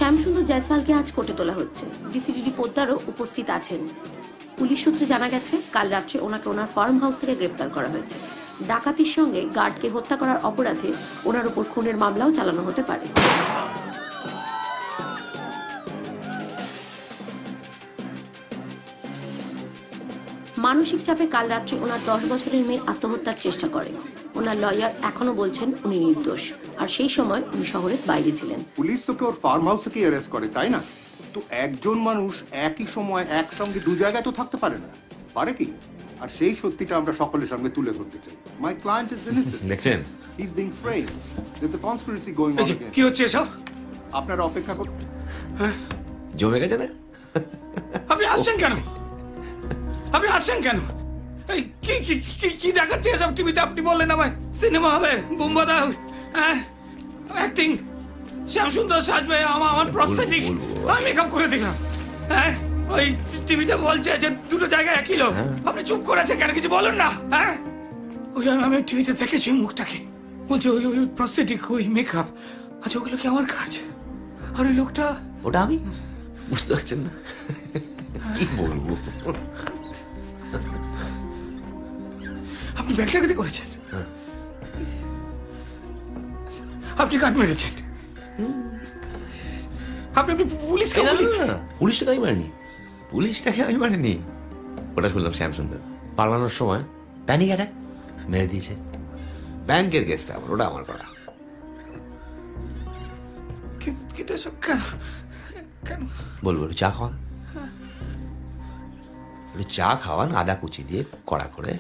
শ্যামসুন্দর জয়সওয়ালকে আজ কোর্টে তোলা হচ্ছে। ডিসিডিডি পোদ্দারও উপস্থিত আছেন। পুলিশ সূত্রে জানা গেছে কাল রাত্রে ওনাকে ওনার ফার্ম হাউস থেকে গ্রেপ্তার করা হয়েছে। ডাকাতির সঙ্গে গার্ডকে হত্যা করার অপরাধে ওনার উপর খুনের মামলাও চালানো হতে পারে। মানসিক চাপে কাল রাত্রে ওনার 10 বছরের মেয়ে আত্মহত্যার চেষ্টা করে। ওনার লয়ার এখনো বলছেন উনি নির্দোষ, আর সেই সময় উনি শহরের বাইরে ছিলেন। পুলিশ তোকে ওর ফার্ম হাউস থেকে অ্যারেস্ট করে, তাই না? তো একজন মানুষ একই সময় একসঙ্গে দু জায়গায় তো থাকতে পারে না, পারে কি? আর সেই সত্যিটা আমরা সকলের সামনে তুলে ধরতে চাই। My client is innocent. দেখছেন, he is being framed. There is a conspiracy going on. কি হচ্ছে এসব? আপনারা অপেক্ষা করুন। জমে গেছে না? আপনি আসছেন কেন? আপনি আসছেন কেন? এই কি কি কি কি দেখাচ্ছে এসব টিভিতে? আপনি বললেন আমায় সিনেমা হবে, বোমবাদা, হ্যাঁ, অ্যাক্টিং, শ্যামসুন্দর সাজবে, আমার প্রস্থেটিক, আমি মেকআপ করে দিলাম। হ্যাঁ, ওই টিভিতে বলছে যে দুটো জায়গায় একই লোক। আপনি চুপ করেছেন কেন? কিছু বলুন না। হ্যাঁ, ওই আমি টিভিতে দেখেছি মুখটাকে, বলছে ওই ওই প্রস্থেটিক, ওই মেকআপ। আচ্ছা, ওগুলো কি আমার কাজ? আর ওই লোকটা? ওটা আমি। বুঝতে পারছেন না কি বলবো? আপনি ব্যাগটাকে করেছেন? আপনি কাট মেরেছেন? আপনি পুলিশকে? পুলিশটাকে আমি মারিনি, পুলিশটাকে আমি মারিনি। ওটা শুনলাম শ্যামসুন্দর পালানোর সময় প্যানিক অ্যাটাক মেরে দিয়েছে। ব্যাংকের কেসটা আমার, ওটা আমার করা। কেন বলবো? একটু চা খাওয়ান, একটু চা খাওয়ান আদা কুচি দিয়ে কড়া করে।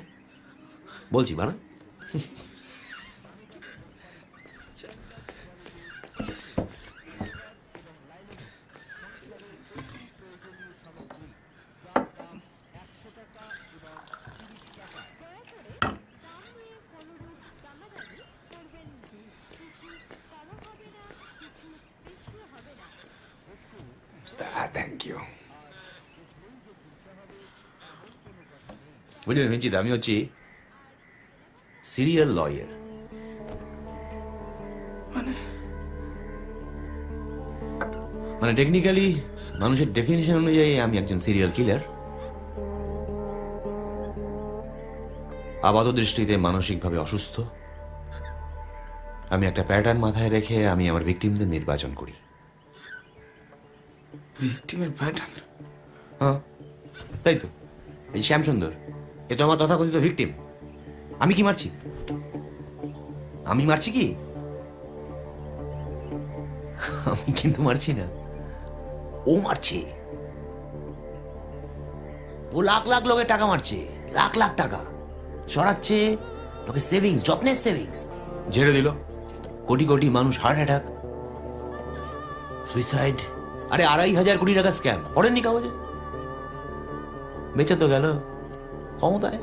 বলছি বানা। Thank you. বুঝলেন রঞ্জিত, আমি হচ্ছি সিরিয়াল লয়ার। মানে টেকনিক্যালি মানুষের ডেফিনিশন অনুযায়ী আমি একজন সিরিয়াল কিলার। আপাত দৃষ্টিতে মানসিকভাবে অসুস্থ। আমি একটা প্যাটার্ন মাথায় রেখে আমি আমার ভিকটিমদের নির্বাচন করি। ভিকটিমের প্যাটার্ন? হ্যাঁ, তাই তো। এই শ্যামসুন্দর, এ তো আমার তথাকথিত ভিকটিম। আমি কি মারছি? আমি মারছি কি? আমি কিন্তু মারছি না, ও মারছে। ও লাখ লাখ লোকের টাকা মারছে, লাখ লাখ টাকা সরাচ্ছে। লোকের সেভিংস, যত্নের সেভিংস ঝেড়ে দিল। কোটি কোটি মানুষ হার্ট অ্যাটাক, সুইসাইড। আরে 2,500 কোটি টাকা স্ক্যাম, পড়েননি কাগজে? বেঁচে তো গেল ক্ষমতায়।